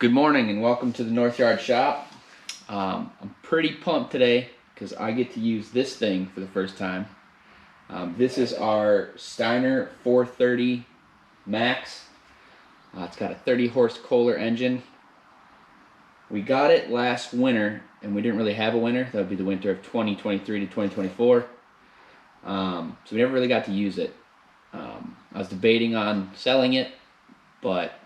Good morning and welcome to the NorthYard shop. I'm pretty pumped today because I get to use this thing for the first time. This is our Steiner 430 Max. It's got a 30 horse Kohler engine. We got it last winter and we didn't really have a winter. That would be the winter of 2023 to 2024. So we never really got to use it. I was debating on selling it, but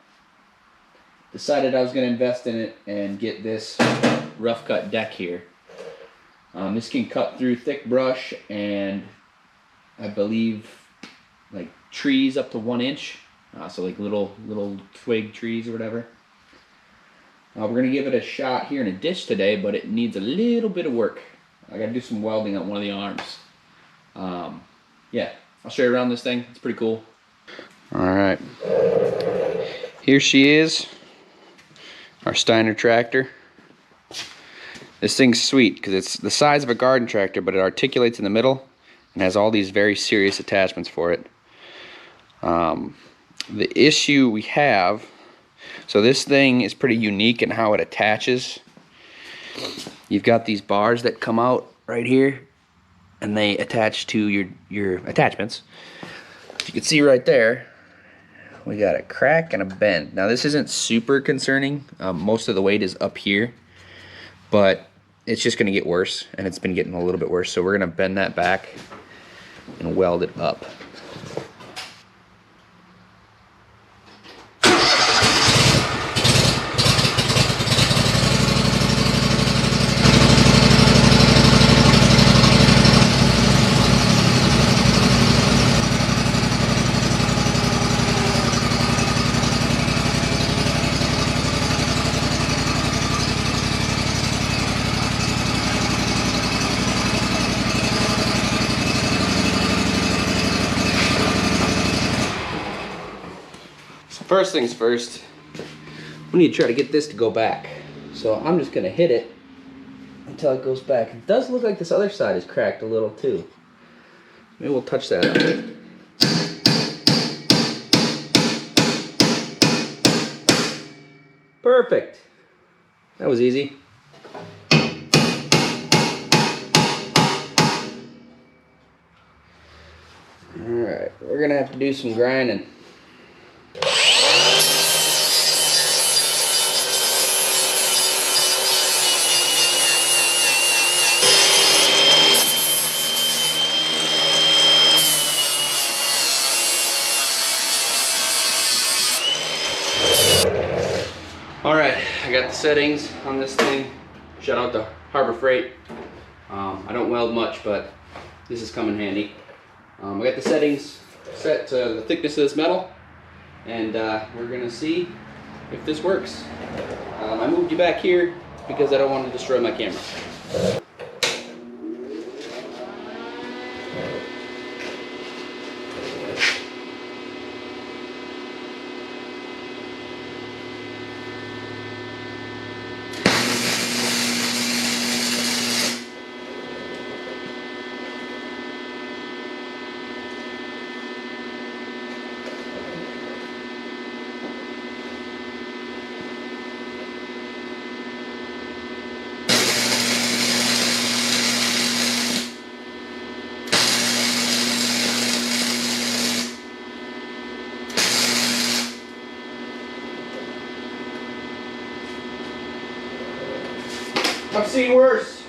decided I was going to invest in it and get this rough cut deck here. This can cut through thick brush and I believe like trees up to 1 inch, so like little twig trees or whatever. We're going to give it a shot here in a ditch today, but it needs a little bit of work. I got to do some welding on one of the arms. Yeah, I'll show you around this thing. It's pretty cool. Alright, here she is. Our Steiner tractor. This thing's sweet because it's the size of a garden tractor, but it articulates in the middle and has all these very serious attachments for it. The issue we have, so this thing is pretty unique in how it attaches. You've got these bars that come out right here and they attach to your attachments. You can see right there, we got a crack and a bend. Now this isn't super concerning. Most of the weight is up here, but it's just going to get worse, and it's been getting a little bit worse. So we're going to bend that back and weld it up. First things first, we need to try to get this to go back. So I'm just gonna hit it until it goes back. It does look like this other side is cracked a little too. Maybe we'll touch that up. Perfect. That was easy. Alright, we're gonna have to do some grinding. Alright, I got the settings on this thing. Shout out to Harbor Freight. I don't weld much, but this is coming handy. I got the settings set to the thickness of this metal, and we're gonna see if this works. I moved you back here because I don't want to destroy my camera. I've seen worse.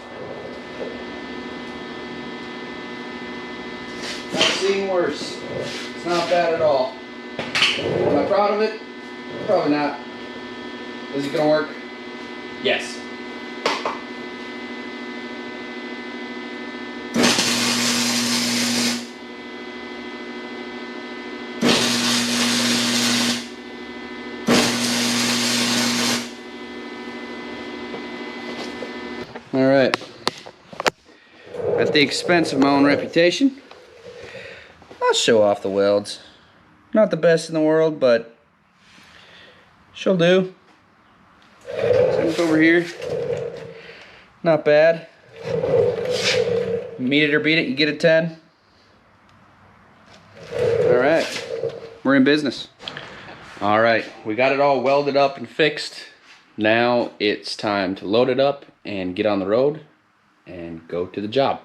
I've seen worse. It's not bad at all. Am I proud of it? Probably not. Is it gonna work? Yes. Alright, at the expense of my own reputation, I'll show off the welds. Not the best in the world, but she'll do. Same over here. Not bad. Meet it or beat it, you get a 10. Alright, we're in business. Alright, we got it all welded up and fixed. Now it's time to load it up and get on the road and go to the job.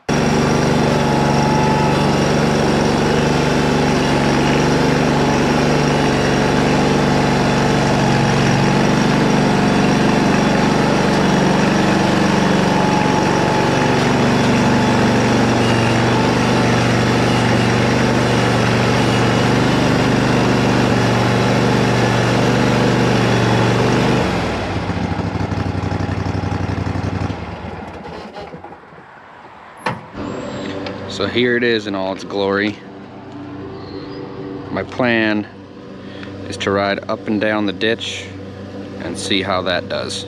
So here it is in all its glory. My plan is to ride up and down the ditch and see how that does.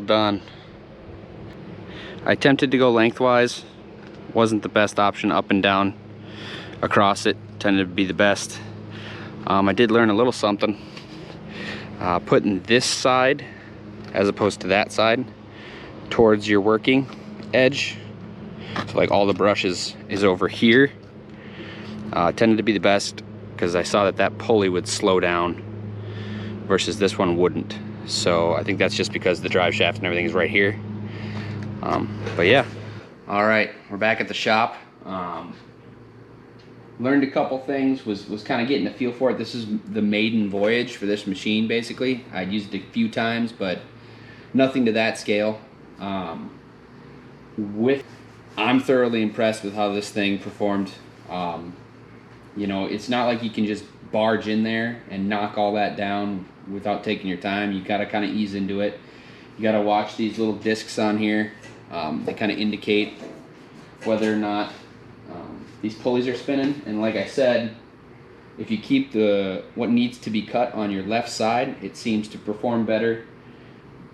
done. I attempted to go lengthwise. Wasn't the best option. Up and down across it tended to be the best. I did learn a little something. Putting this side as opposed to that side towards your working edge, so like all the brush is over here, tended to be the best, because I saw that that pulley would slow down versus this one wouldn't. So I think that's just because the drive shaft and everything is right here. But yeah. All right, we're back at the shop. Learned a couple things, was kind of getting a feel for it. This is the maiden voyage for this machine, basically. I'd used it a few times, but nothing to that scale. I'm thoroughly impressed with how this thing performed. You know, it's not like you can just barge in there and knock all that down without taking your time. You gotta kind of ease into it. You gotta watch these little discs on here. They kind of indicate whether or not these pulleys are spinning. And like I said, if you keep what needs to be cut on your left side, it seems to perform better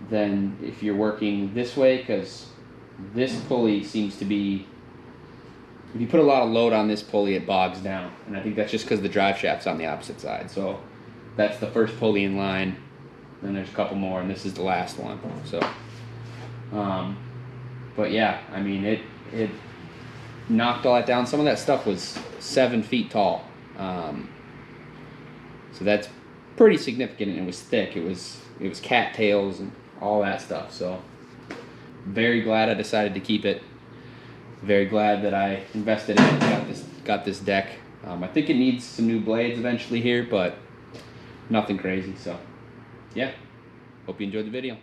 than if you're working this way, because this pulley seems to be, if you put a lot of load on this pulley, it bogs down. And I think that's just because the drive shaft's on the opposite side. So that's the first pulley in line. Then there's a couple more, and this is the last one. So, but yeah, I mean, it knocked all that down. Some of that stuff was 7 feet tall. So that's pretty significant, and it was thick. It was cattails and all that stuff. So very glad I decided to keep it. Very glad that I invested in it, got this deck. I think it needs some new blades eventually here, but nothing crazy. So yeah, hope you enjoyed the video.